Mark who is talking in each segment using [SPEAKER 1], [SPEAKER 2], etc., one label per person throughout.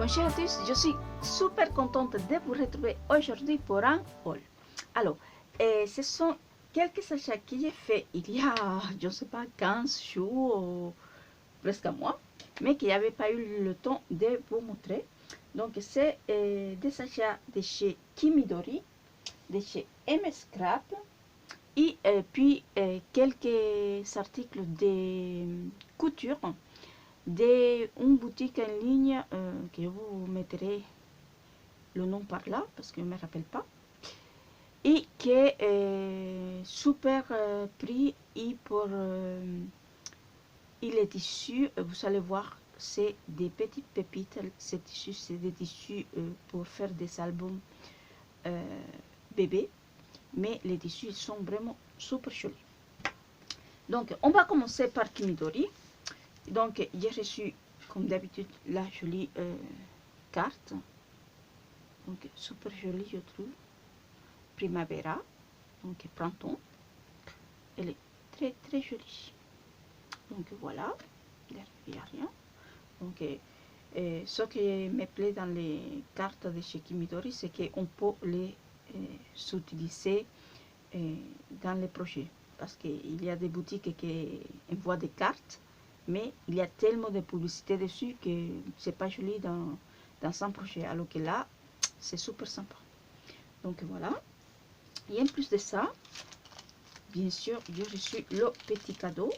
[SPEAKER 1] Bonjour à tous, je suis super contente de vous retrouver aujourd'hui pour un haul. Alors, ce sont quelques achats que j'ai fait il y a, je ne sais pas, 15 jours ou presque un mois, mais que n'avais pas eu le temps de vous montrer. Donc, c'est des achats de chez Kimidori, de chez M-Scrap, et puis quelques articles de couture d'une boutique en ligne que je vous mettrai le nom par là parce que je ne me rappelle pas, et qui est super prix et pour et les tissus, vous allez voir, c'est des petites pépites. Ces tissus, c'est des tissus pour faire des albums bébés, mais les tissus ils sont vraiment super jolis. Donc on va commencer par Kimidori. Donc j'ai reçu comme d'habitude la jolie carte, donc super jolie je trouve, Primavera, donc printemps, elle est très très jolie. Donc voilà, il n'y a rien. Donc ce qui me plaît dans les cartes de chez Kimidori, c'est qu'on peut les s'utiliser dans les projets, parce qu'il y a des boutiques qui envoient des cartes, mais il y a tellement de publicité dessus que c'est pas joli dans un projet, alors que là c'est super sympa. Donc voilà, et en plus de ça, bien sûr, j'ai reçu le petit cadeau.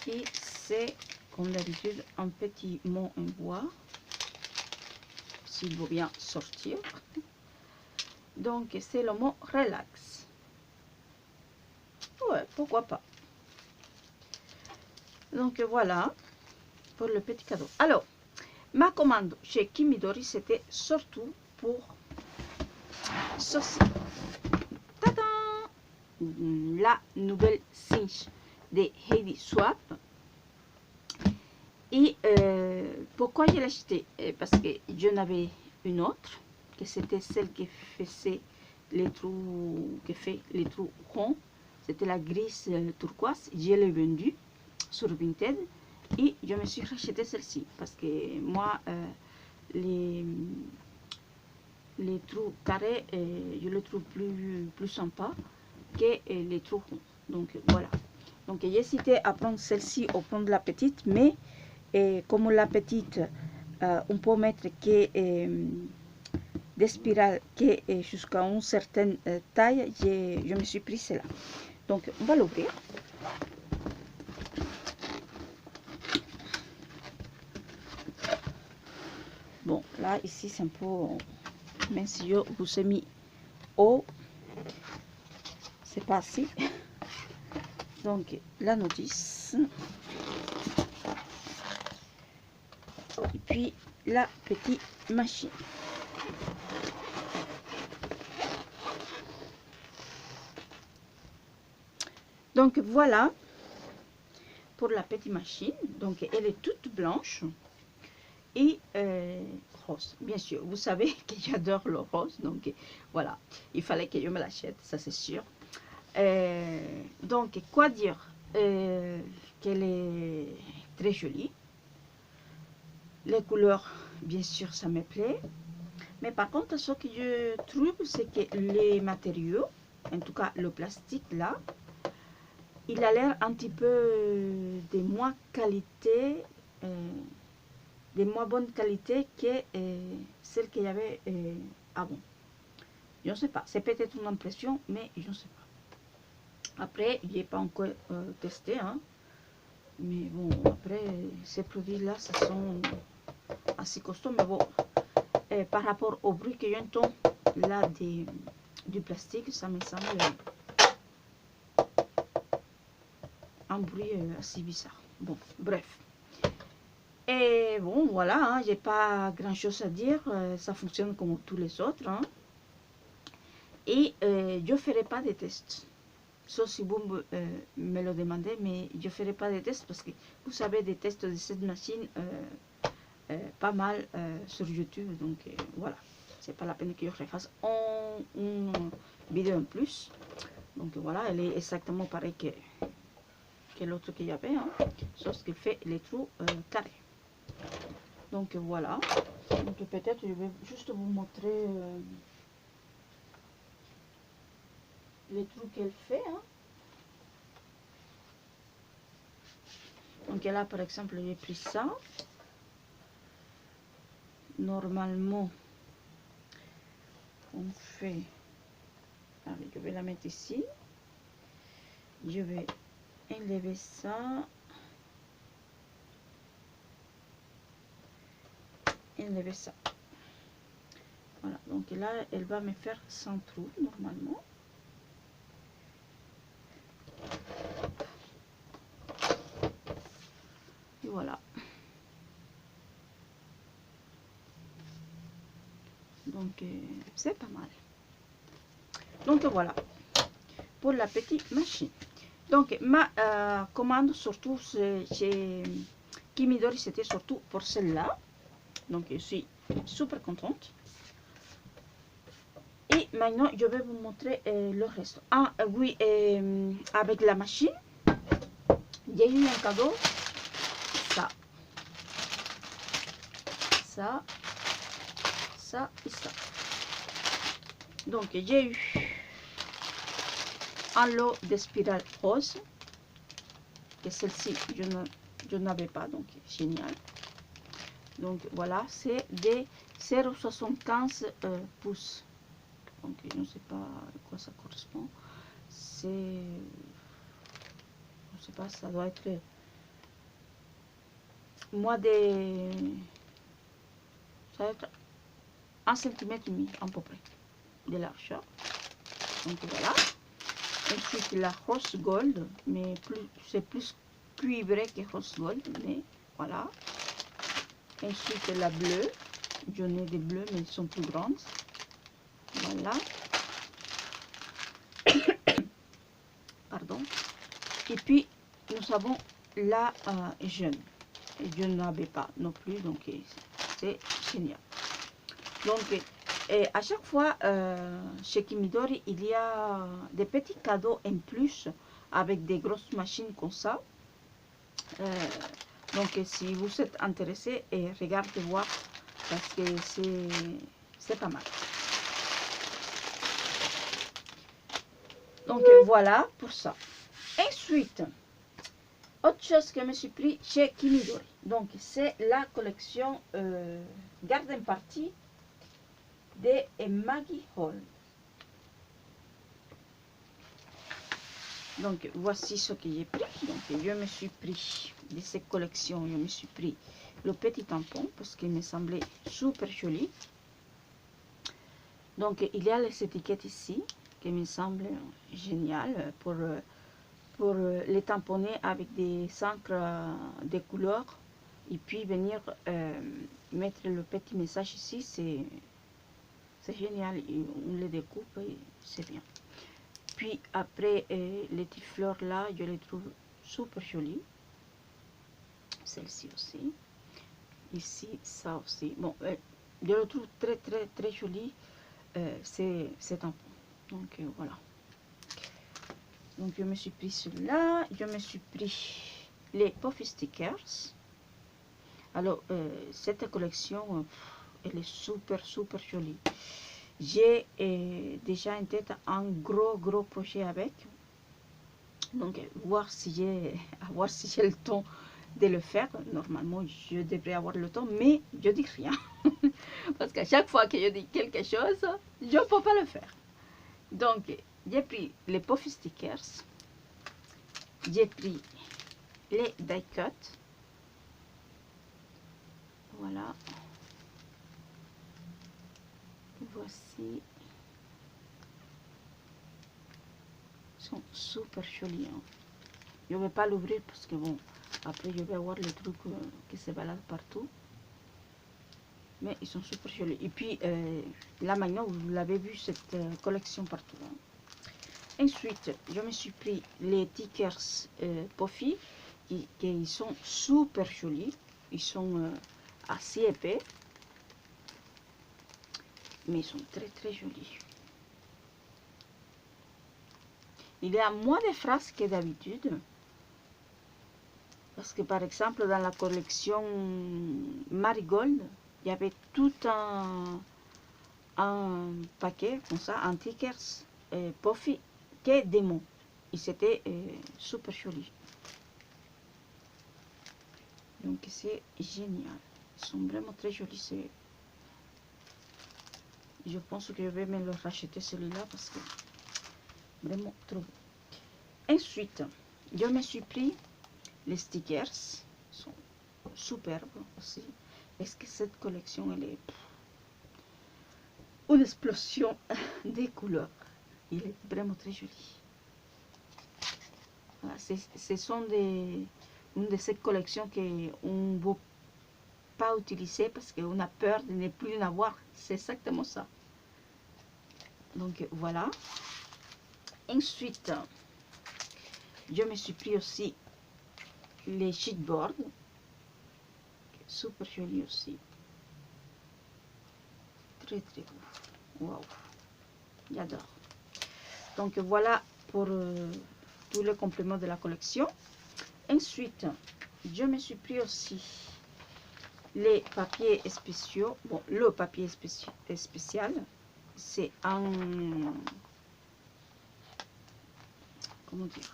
[SPEAKER 1] Et c'est comme d'habitude un petit mot en bois, s'il veut bien sortir. Donc c'est le mot relax. Ouais, pourquoi pas. Donc voilà pour le petit cadeau. Alors, ma commande chez Kimidori, c'était surtout pour ceci. Tadam! La nouvelle cinch de Heidi Swapp. Et pourquoi je l'ai acheté? Parce que j'en avais une autre, que c'était celle qui faisait les trous, qui fait les trous ronds. C'était la grise turquoise. Je l'ai vendue sur Vinted et je me suis racheté celle-ci parce que moi, les trous carrés, je les trouve plus sympa que les trous ronds. Donc voilà. Donc j'ai hésité à prendre celle-ci ou prendre la petite, mais comme la petite, on peut mettre que des spirales qui jusqu'à une certaine taille, je me suis pris celle-là. Donc on va l'ouvrir. Bon, là ici c'est un peu, même si je vous ai mis haut, c'est pas assez. Donc la notice, et puis la petite machine. Donc voilà pour la petite machine. Donc elle est toute blanche et rose. Bien sûr, vous savez que j'adore le rose, donc voilà, il fallait que je me l'achète, ça c'est sûr. Donc quoi dire, qu'elle est très jolie. Les couleurs, bien sûr, ça me plaît. Mais par contre, ce que je trouve, c'est que les matériaux, en tout cas le plastique là, il a l'air un petit peu de moins qualité, de moins bonne qualité que celle qu'il y avait avant. Je ne sais pas, c'est peut-être une impression, mais je ne sais pas. Après, je n'ai pas encore testé, hein. Mais bon, après, ces produits-là, ça sont assez costauds, mais bon, par rapport au bruit que j'entends là du plastique, ça me semble un bruit assez bizarre. Bon, bref. Et bon, voilà, hein, j'ai pas grand chose à dire, ça fonctionne comme tous les autres. Hein. Et je ne ferai pas de tests. Sauf si vous me le demandez, mais je ne ferai pas de tests parce que vous savez des tests de cette machine pas mal sur YouTube. Donc voilà, c'est pas la peine que je refasse une vidéo en plus. Donc voilà, elle est exactement pareille que que l'autre qu'il y avait, hein, sauf qu'il fait les trous carrés. Donc voilà. Donc peut-être je vais juste vous montrer les trous qu'elle fait. Hein. Donc là par exemple j'ai pris ça. Normalement on fait, allez, je vais la mettre ici, je vais enlever ça, enlever ça, voilà. Donc là elle va me faire 100 trous normalement. Et voilà. Donc c'est pas mal. Donc voilà pour la petite machine. Donc ma commande surtout chez Kimidori, c'était surtout pour celle-là. Donc je suis super contente. Et maintenant je vais vous montrer le reste. Ah oui, avec la machine, j'ai eu un cadeau. Ça et ça. Donc j'ai eu un lot de spirales roses, et celle-ci je n'avais pas, donc génial. Donc voilà, c'est des 0,75 pouces. Donc je ne sais pas à quoi ça correspond. C'est, je ne sais pas, ça doit être moins de, ça va être 1,5 cm à peu près de largeur. Donc voilà. Ensuite la rose gold, mais c'est plus cuivré que rose gold, mais voilà. Ensuite la bleue, j'en ai des bleus mais ils sont plus grandes. Voilà. Pardon. Et puis nous avons la jaune. Et je n'avais pas non plus, donc c'est génial. Donc à chaque fois chez Kimidori, il y a des petits cadeaux en plus avec des grosses machines comme ça. Donc si vous êtes intéressé, regardez voir parce que c'est pas mal. Donc voilà pour ça. Ensuite, autre chose que je me suis pris chez Kimidori. Donc c'est la collection Garden Party de Maggie Hall. Donc voici ce que j'ai pris. Donc je me suis pris de cette collection, je me suis pris le petit tampon parce qu'il me semblait super joli. Donc il y a les étiquettes ici qui me semblent géniales pour les tamponner avec des encres de couleurs et puis venir mettre le petit message ici. C'est génial, on les découpe et c'est bien. Puis après les petites fleurs là, je les trouve super jolies. Celle-ci aussi. Ici, ça aussi. Bon, je le trouve très joli. C'est tampon. Donc voilà. Donc je me suis pris celui-là. Je me suis pris les Puffy Stickers. Alors cette collection, elle est super jolie. J'ai déjà en tête un gros projet avec. Donc voir si j'ai le temps de le faire. Normalement je devrais avoir le temps, mais je dis rien. Parce qu'à chaque fois que je dis quelque chose, je ne peux pas le faire. Donc j'ai pris les Puffy Stickers. J'ai pris les die cut. Voilà. Voici. Ils sont super jolis. Hein. Je ne vais pas l'ouvrir parce que bon, après je vais avoir le truc qui se balade partout. Mais ils sont super jolis. Et puis là maintenant, vous l'avez vu, cette collection partout. Hein. Ensuite, je me suis pris les Tickers Puffy. Qui sont super jolis. Ils sont assez épais. Mais ils sont très jolis. Il y a moins de phrases que d'habitude. Parce que par exemple, dans la collection Marigold, il y avait tout un paquet comme ça, un tickers, Puffy, que des mots. Et c'était super joli. Donc c'est génial. Ils sont vraiment très jolis. Je pense que je vais me le racheter celui-là parce que vraiment trop beau. Ensuite, je me suis pris les stickers. Ils sont superbes aussi. Est-ce que cette collection, elle est une explosion des couleurs. Il est vraiment très joli. Voilà, ce sont une de ces collections qu'on ne veut pas utiliser parce qu'on a peur de ne plus en avoir. C'est exactement ça. Donc voilà. Ensuite, je me suis pris aussi les sheetboards. Super joli aussi. Très très beau. Wow. J'adore. Donc voilà pour tous les compléments de la collection. Ensuite, je me suis pris aussi les papiers spéciaux. Bon, le papier spécial, c'est un... Comment dire?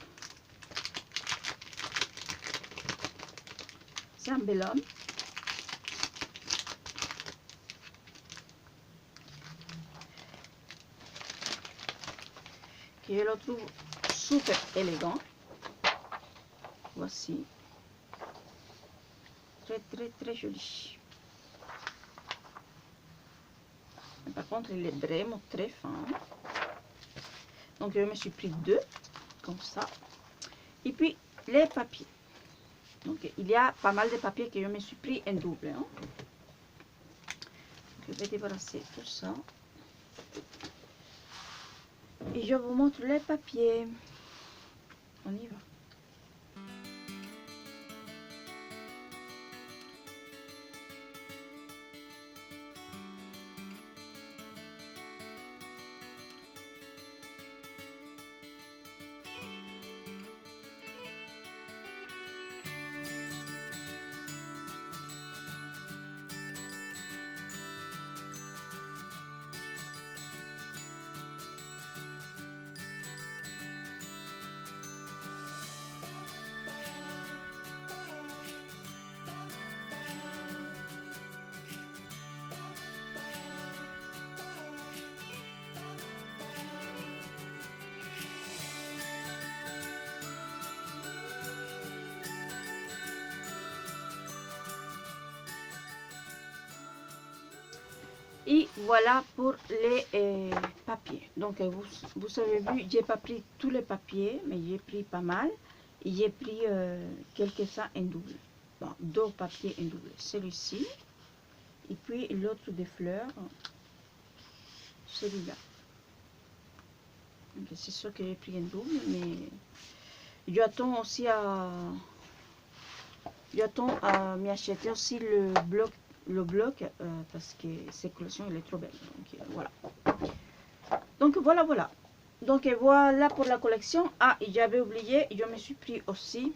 [SPEAKER 1] C'est un bel homme. Que je le trouve super élégant. Voici. Très très très joli. Par contre, il est vraiment très fin. Donc, je me suis pris deux, comme ça. Et puis, les papiers. Donc, il y a pas mal de papiers que je me suis pris en double. Hein. Je vais débarrasser tout ça. Et je vous montre les papiers. On y va. Et voilà pour les papiers. Donc, vous avez vu, j'ai pas pris tous les papiers, mais j'ai pris pas mal. Et j'ai pris quelques-uns en double. Bon, deux papiers en double. Celui-ci. Et puis l'autre des fleurs. Celui-là. C'est sûr que j'ai pris en double, mais j'attends aussi à m'acheter aussi le bloc parce que cette collection elle est trop belle. Donc voilà. Donc voilà. Donc voilà pour la collection. Ah, et j'avais oublié, je me suis pris aussi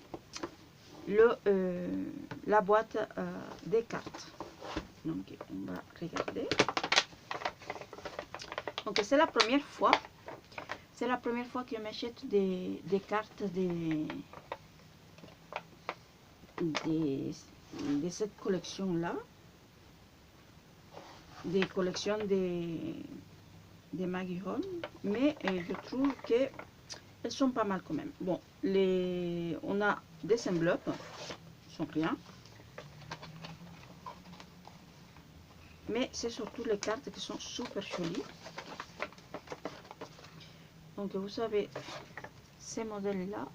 [SPEAKER 1] la boîte des cartes. Donc on va regarder. Donc c'est la première fois. C'est la première fois que je m'achète des cartes de cette collection-là. Des collections de Maggie Hall. Mais je trouve qu'elles sont pas mal quand même. Bon, on a des enveloppes. Sont rien. Mais c'est surtout les cartes qui sont super jolies. Donc vous savez, ces modèles-là.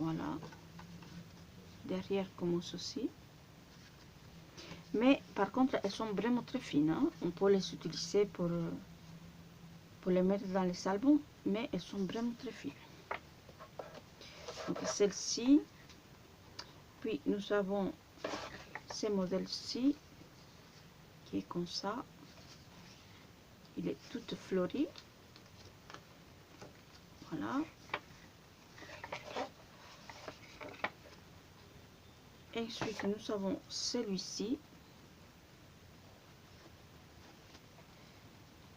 [SPEAKER 1] Voilà. Derrière comme ceci. Mais par contre, elles sont vraiment très fines. Hein. On peut les utiliser pour les mettre dans les albums. Mais elles sont vraiment très fines. Donc celle-ci. Puis nous avons ces modèles-ci. Qui est comme ça. Il est tout fleuri. Voilà. Ensuite, nous avons celui-ci.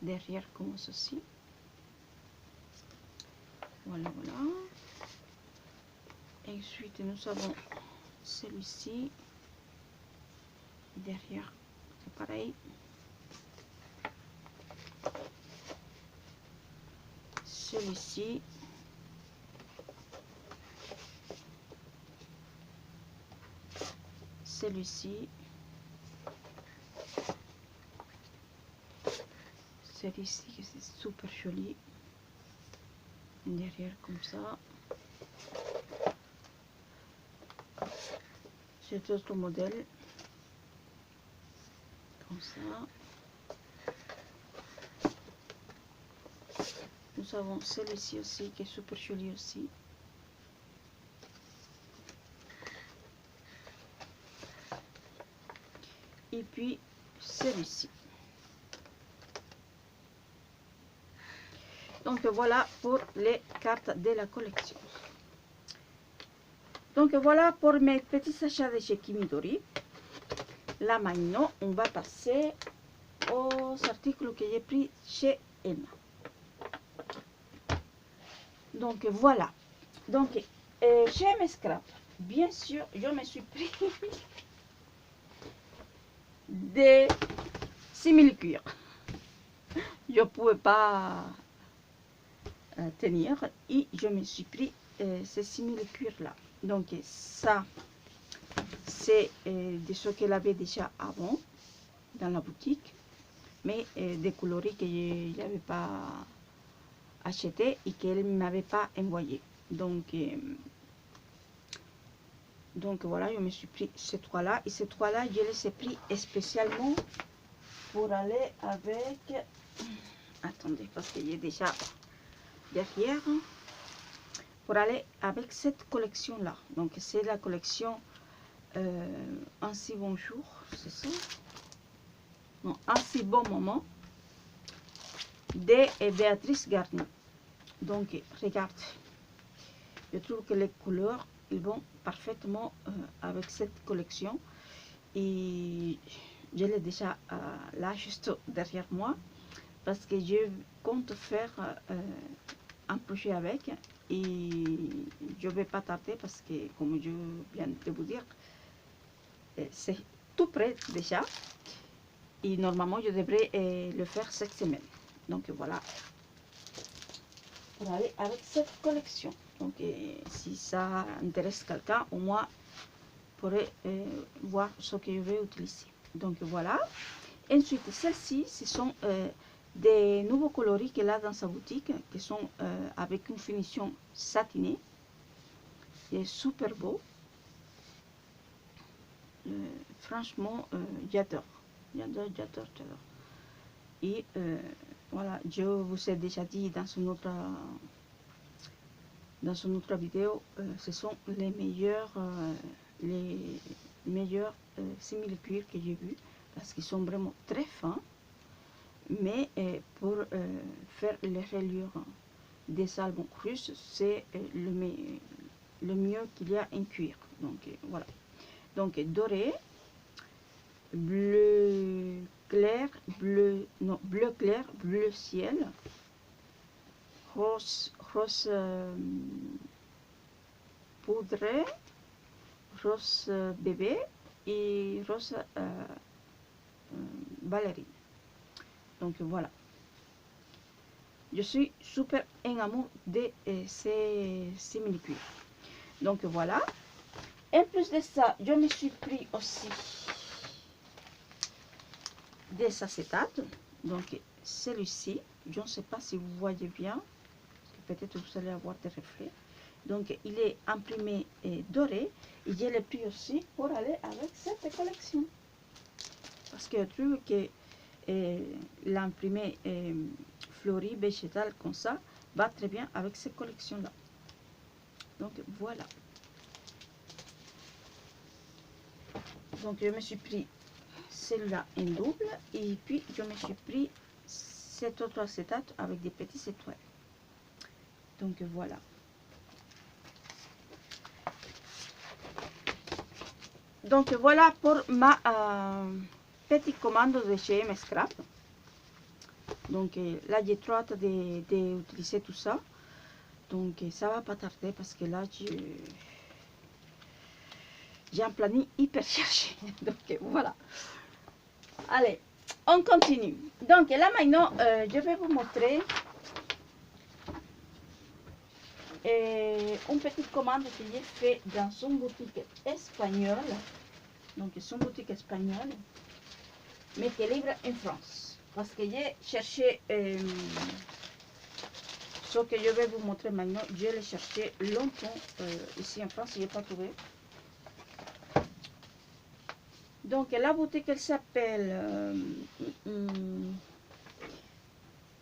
[SPEAKER 1] Derrière comme ceci. Voilà, voilà. Ensuite, nous avons celui-ci. Derrière, c'est pareil. Celui-ci. Celui-ci. Celui-ci, c'est super joli. Derrière comme ça. Cet autre modèle. Comme ça. Nous avons celui-ci aussi qui est super joli aussi. Et puis celui-ci. Donc voilà pour les cartes de la collection. Donc voilà pour mes petits achats de chez Kimidori. Là maintenant, on va passer aux articles que j'ai pris chez Emma. Donc voilà. Donc chez Emma Scrap, bien sûr, je me suis pris des simili-cuir. Je ne pouvais pas tenir et je me suis pris ces simili-cuir là. Donc ça, c'est de ce qu'elle avait déjà avant dans la boutique, mais des coloris que je n'avais pas acheté et qu'elle ne m'avait pas envoyé. Donc voilà, je me suis pris ces trois là, et ces trois là je les ai pris spécialement pour aller avec, attendez parce qu'il est déjà derrière, pour aller avec cette collection là. Donc c'est la collection un si bon jour, c'est ça, non, un si bon moment de Béatrice Garnier. Donc regarde, je trouve que les couleurs ils vont parfaitement avec cette collection, et je l'ai déjà là juste derrière moi parce que je compte faire un projet avec, et je vais pas tarder parce que comme je viens de vous dire, c'est tout prêt déjà, et normalement je devrais le faire cette semaine. Donc voilà, pour aller avec cette collection. Donc si ça intéresse quelqu'un, au moins pourrait voir ce que je vais utiliser. Donc voilà. Ensuite, celles-ci, ce sont des nouveaux coloris qu'elle a dans sa boutique, qui sont avec une finition satinée. C'est super beau. Franchement, j'adore. J'adore. Et voilà, je vous ai déjà dit dans une autre vidéo, ce sont les meilleurs simili-cuir que j'ai vus, parce qu'ils sont vraiment très fins, mais pour faire les reliures des albums russes, c'est le mieux qu'il y a en cuir. Donc voilà. Donc doré, bleu clair, bleu clair, bleu ciel, rose poudré, rose bébé et rose ballerine. Donc voilà, je suis super en amour de ces simili-cuir. Donc voilà. En plus de ça, je me suis pris aussi des acétates. Donc celui-ci, je ne sais pas si vous voyez bien, peut-être vous allez avoir des reflets. Donc il est imprimé doré, et je l'ai pris aussi pour aller avec cette collection, parce que je trouve que l'imprimé fleuri végétal comme ça va très bien avec cette collection là. Donc voilà. Donc je me suis pris celle-là en double, et puis je me suis pris cet autre acétate avec des petites étoiles. Donc voilà. Donc voilà pour ma petite commande de chez MS Scrap. Donc là j'ai trop hâte d'utiliser tout ça. Donc ça va pas tarder parce que là j'ai un planning hyper cherché. Donc voilà. Allez, on continue. Donc là maintenant, je vais vous montrer une petite commande que j'ai fait dans son boutique espagnole. Donc son boutique espagnole, mais qui est libre en France. Parce que j'ai cherché ce que je vais vous montrer maintenant. Je l'ai cherché longtemps ici en France, je n'ai pas trouvé. Donc la boutique elle s'appelle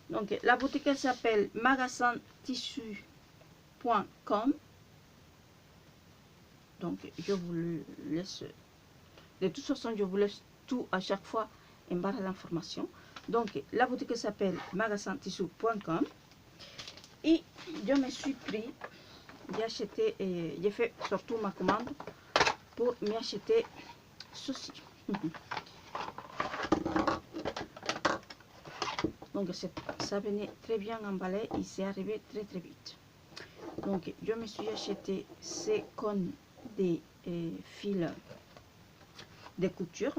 [SPEAKER 1] donc la boutique elle s'appelle magasintissu.com. Donc je vous le laisse, de toute façon je vous laisse tout à chaque fois en barre d'informations. Donc la boutique s'appelle magasintissu.com et je me suis pris, j'ai acheté et j'ai fait surtout ma commande pour m'acheter ceci. Donc ça venait très bien emballé et c'est arrivé très très vite. Donc je me suis acheté ces cônes des fils de couture.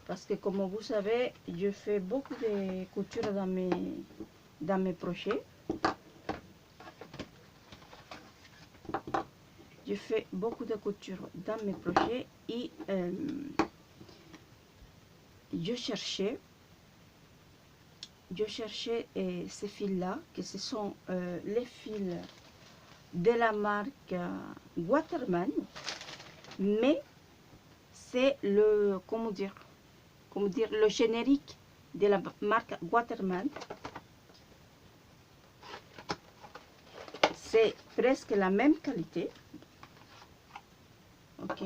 [SPEAKER 1] Parce que comme vous savez, je fais beaucoup de couture dans mes projets. Je fais beaucoup de couture dans mes projets et je cherchais ces fils-là, que ce sont les fils de la marque Waterman, mais c'est le, comment dire, le générique de la marque Waterman. C'est presque la même qualité. Ok.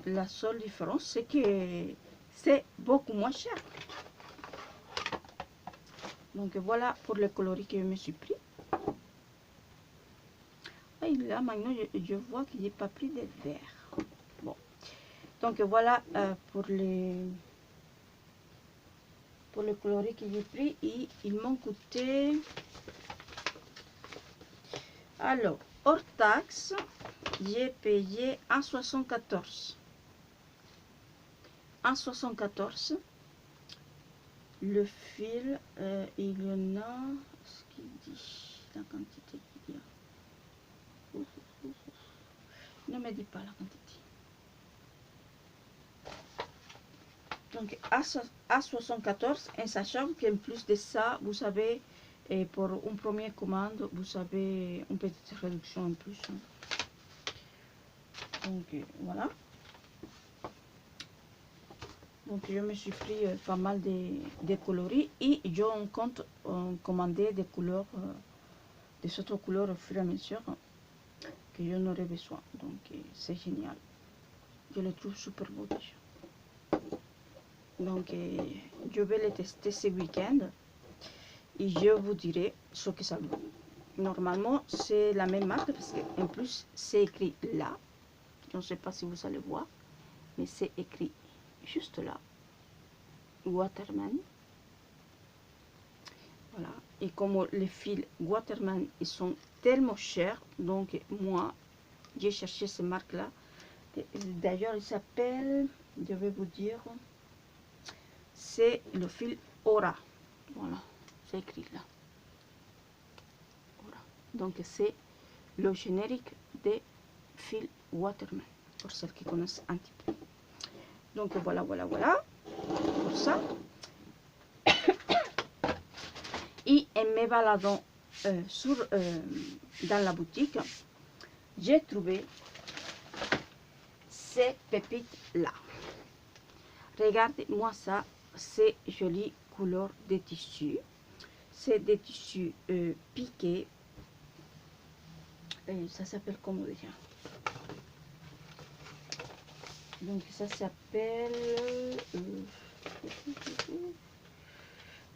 [SPEAKER 1] La seule différence, c'est que c'est beaucoup moins cher. Donc voilà pour le coloris que je me suis pris. Et là maintenant je vois qu'il n'y a pas pris de vert. Bon. Donc voilà pour le coloris que j'ai pris. Et ils m'ont coûté, alors hors taxe, j'ai payé 1,74. 1,74. Le fil, il y en a, ce qu'il dit, la quantité qu'il y a. Ne me dis pas la quantité. Donc à 74, en sachant qu'en plus de ça, vous avez, pour une première commande, vous avez une petite réduction en plus. Donc voilà. Donc je me suis pris pas mal de coloris et je compte commander des couleurs, des autres couleurs au fur et à mesure que je n'aurai besoin. Donc c'est génial. Je le trouve super beau déjà. Donc je vais les tester ce week-end et je vous dirai ce que ça vaut. Normalement c'est la même marque parce qu'en plus c'est écrit là. Je ne sais pas si vous allez voir, mais c'est écrit juste là. Waterman. Voilà. Et comme les fils Waterman ils sont tellement chers, donc moi j'ai cherché ces marques là. D'ailleurs il s'appelle, je vais vous dire, c'est le fil Aura. Voilà, c'est écrit là. Aura. Donc c'est le générique des fils Waterman, pour celles qui connaissent un petit peu. Donc voilà pour ça. Et en me baladant dans la boutique, j'ai trouvé ces pépites là. Regardez-moi ça, c'est joli couleur de tissu. C'est des tissus piqués. Et ça s'appelle comment déjà? Donc ça s'appelle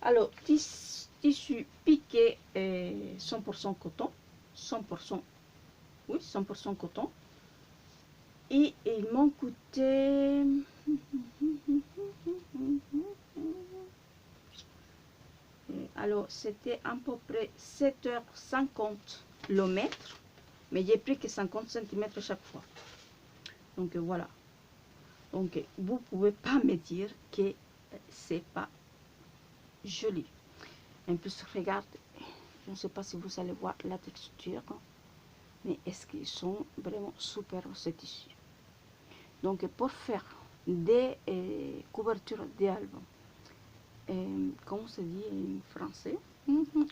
[SPEAKER 1] Alors, tissu piqué 100% coton. 100%, oui, 100% coton. Et ils m'ont coûté... Alors, c'était à peu près 7h50 le mètre. Mais j'ai pris que 50 cm chaque fois. Donc, voilà. Donc, vous pouvez pas me dire que c'est pas joli. En plus, regarde, je ne sais pas si vous allez voir la texture, mais est-ce qu'ils sont vraiment super ces tissus. Donc, pour faire des couvertures d'albums, comment se dit en français,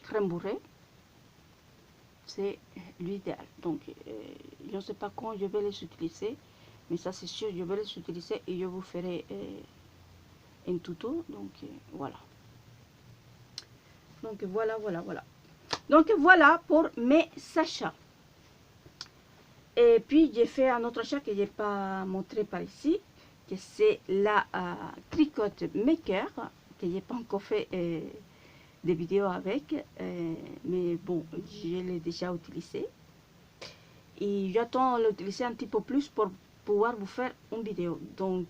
[SPEAKER 1] crème bourrée, c'est l'idéal. Donc, je ne sais pas quand je vais les utiliser, mais ça c'est sûr, je vais les utiliser et je vous ferai un tuto. Donc, voilà. Donc, voilà. Donc, voilà pour mes achats. Et puis, j'ai fait un autre achat que je n'ai pas montré par ici, que c'est la Tricote Maker, que je n'ai pas encore fait des vidéos avec, mais bon, je l'ai déjà utilisé. Et j'attends l'utiliser un petit peu plus pour pouvoir vous faire une vidéo. Donc,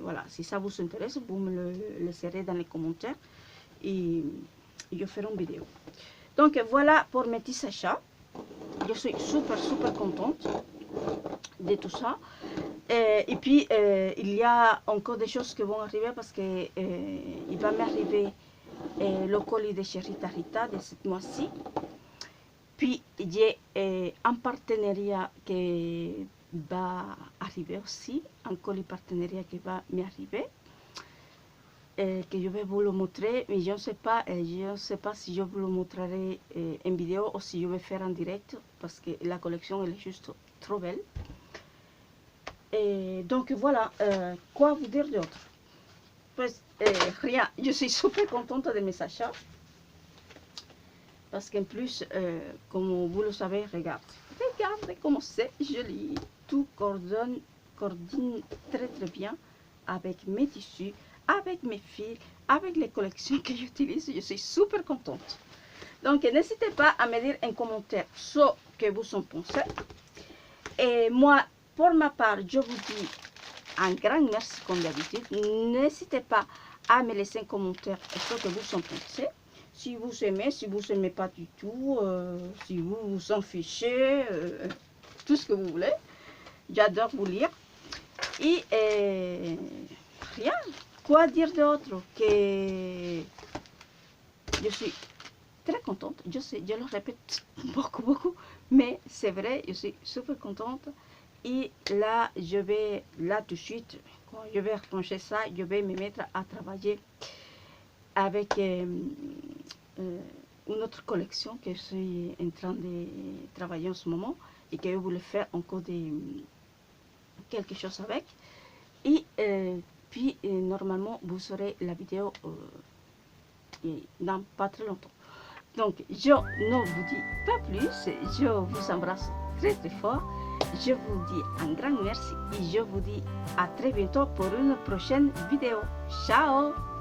[SPEAKER 1] voilà, si ça vous intéresse, vous me le laisserez dans les commentaires et je ferai une vidéo. Donc, voilà pour mes petits achats. Je suis super contente de tout ça. Et puis, il y a encore des choses qui vont arriver parce que il va m'arriver le colis de chez Rita Rita de cette mois-ci. Puis, j'ai un partenariat qui va arriver aussi, un colis partenariat qui va m'arriver. Que je vais vous le montrer, mais je ne sais pas si je vous le montrerai en vidéo ou si je vais faire en direct parce que la collection elle est juste trop belle. Et donc voilà, quoi vous dire d'autre? Pues, rien, je suis super contente de mes achats parce qu'en plus, comme vous le savez, regardez comment c'est joli, tout coordonne très bien avec mes tissus, avec mes fils, avec les collections que j'utilise. Je suis super contente. Donc, n'hésitez pas à me dire en commentaire ce que vous en pensez. Et moi, pour ma part, je vous dis un grand merci comme d'habitude. N'hésitez pas à me laisser en commentaire ce que vous en pensez. Si vous aimez, si vous n'aimez pas du tout, si vous vous en fichez, tout ce que vous voulez. J'adore vous lire. Et rien. Quoi dire d'autre que je suis très contente. Je sais, je le répète beaucoup, mais c'est vrai, je suis super contente. Et là, tout de suite, quand je vais ranger ça, je vais me mettre à travailler avec une autre collection que je suis en train de travailler en ce moment et que je voulais faire encore quelque chose avec. Et puis normalement vous aurez la vidéo dans pas très longtemps. Donc je ne vous dis pas plus, je vous embrasse très fort, je vous dis un grand merci et je vous dis à très bientôt pour une prochaine vidéo. Ciao!